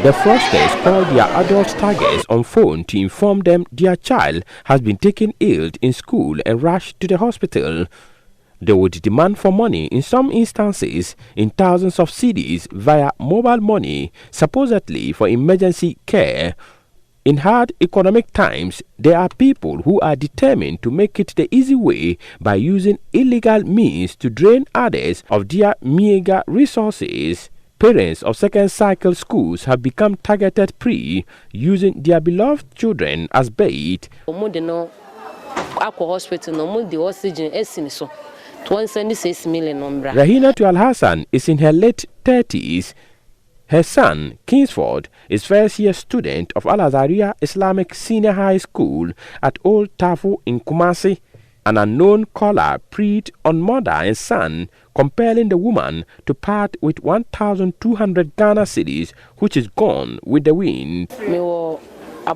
The fraudsters call their adult targets on phone to inform them their child has been taken ill in school and rushed to the hospital. They would demand for money, in some instances in thousands of cedis, via mobile money, supposedly for emergency care. In hard economic times, there are people who are determined to make it the easy way by using illegal means to drain others of their meager resources. Parents of second-cycle schools have become targeted prey, using their beloved children as bait. Rahina Al-Hassan is in her late 30s. Her son, Kingsford, is first-year student of Al-Azhariya Islamic Senior High School at Old Tafu in Kumasi. An unknown caller preyed on mother and son, compelling the woman to part with 1,200 Ghana cedis, which is gone with the wind. I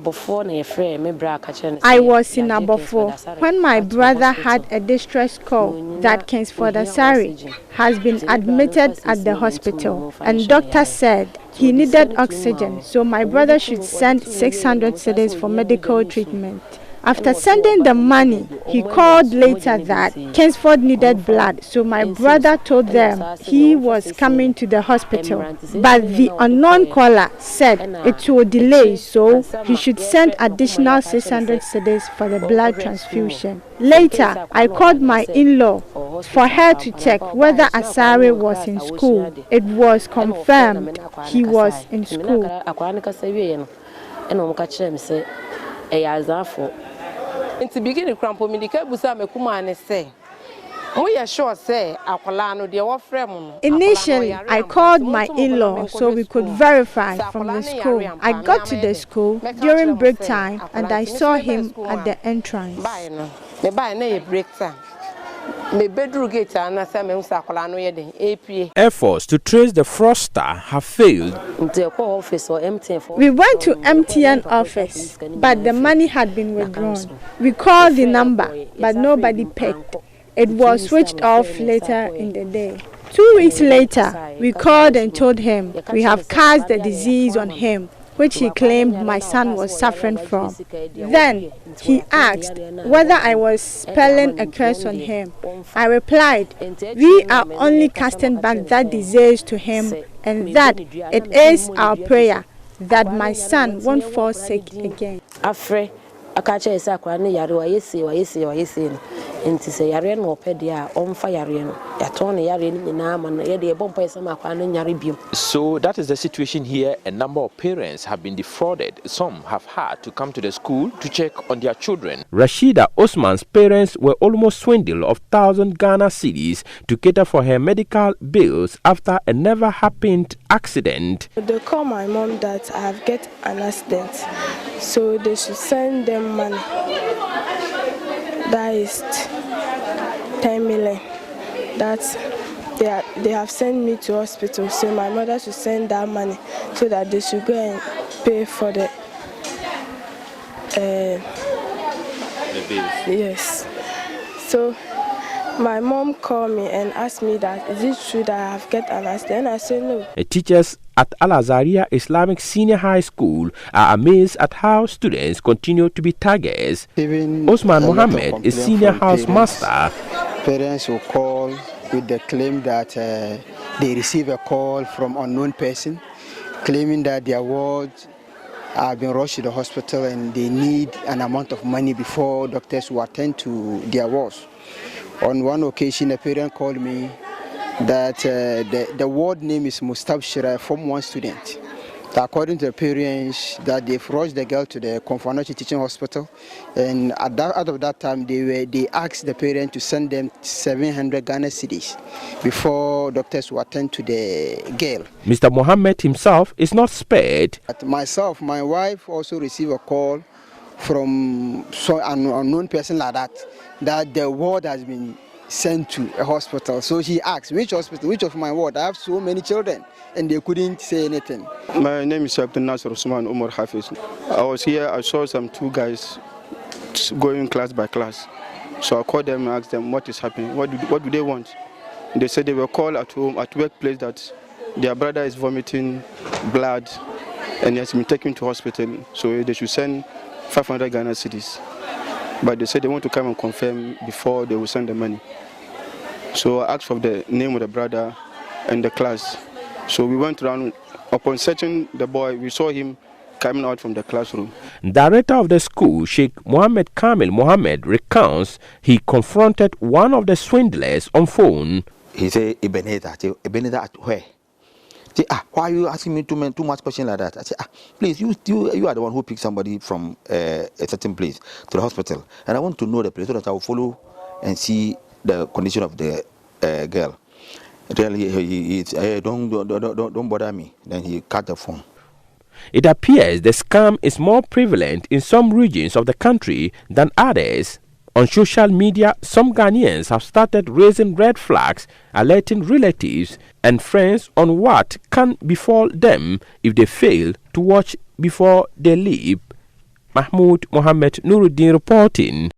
was in Abofo when my brother had a distress call that Kingsford Asari has been admitted at the hospital, and doctor said he needed oxygen, so my brother should send 600 cedis for medical treatment. After sending the money, he called later that Kingsford needed blood, so my brother told them he was coming to the hospital. But the unknown caller said it will delay, so he should send additional 600 cedis for the blood transfusion. Later, I called my in-law for her to check whether Asari was in school. It was confirmed he was in school. In the beginning, Crampo Medica Busa Mekumane say, we are sure say, Aqualano, dear friend. Initially, I called my in-law so we could verify from the school. I got to the school during break time and I saw him at the entrance. Efforts to trace the fraudster have failed. We went to MTN office, but the money had been withdrawn. We called the number, but nobody picked. It was switched off later in the day. 2 weeks later, we called and told him we have cast the disease on him, which he claimed my son was suffering from. Then he asked whether I was spelling a curse on him. I replied, we are only casting back that disease to him, and that it is our prayer that my son won't fall sick again. So that is the situation here. A number of parents have been defrauded. Some have had to come to the school to check on their children. Rashida Osman's parents were almost swindled of 1,000 Ghana cedis to cater for her medical bills after a never-happened accident. They call my mom that I have get an accident, so they should send them money. That is 10 million. That's they have sent me to hospital, so my mother should send that money so that they should go and pay for the bills. Yes. So my mom called me and asked me that is it true that I have get an accident? I said no. The teachers at Al-Azhariya Islamic Senior High School are amazed at how students continue to be targets. Osman Mohammed is senior house master. Parents will call with the claim that they receive a call from unknown person claiming that their wards have been rushed to the hospital and they need an amount of money before doctors will attend to their wards. On one occasion, a parent called me that the ward name is Mustabshira, Form 1 student. According to the parents, that they've rushed the girl to the Konfanochi Teaching Hospital, and out of that time, they asked the parent to send them 700 Ghana cedis before doctors will attend to the girl. Mr. Mohammed himself is not spared. Myself, my wife also received a call from an unknown person like that the ward has been sent to a hospital. So she asked, which hospital, which of my ward? I have so many children, and they couldn't say anything. My name is Abdul Nasser Usman Umar Hafiz. I was here, I saw some two guys going class by class. So I called them and asked them what is happening, what do they want? They said they were called at home, at workplace, that their brother is vomiting blood and he has been taken to hospital. So they should send 500 Ghana cedis. But they said they want to come and confirm before they will send the money. So I asked for the name of the brother and the class. So we went around. Upon searching the boy, we saw him coming out from the classroom. Director of the school, Sheikh Mohammed Kamil Mohammed, recounts he confronted one of the swindlers on phone. He said, Ebenezer at where? Why are you asking me too much questions like that? I said, please, you are the one who picked somebody from a certain place to the hospital. And I want to know the place so that I will follow and see the condition of the girl. Really, don't bother me. Then he cut the phone. It appears the scam is more prevalent in some regions of the country than others. On social media, some Ghanaians have started raising red flags, alerting relatives and friends on what can befall them if they fail to watch before they leave. Mahmud Mohammed-Nurudeen reporting.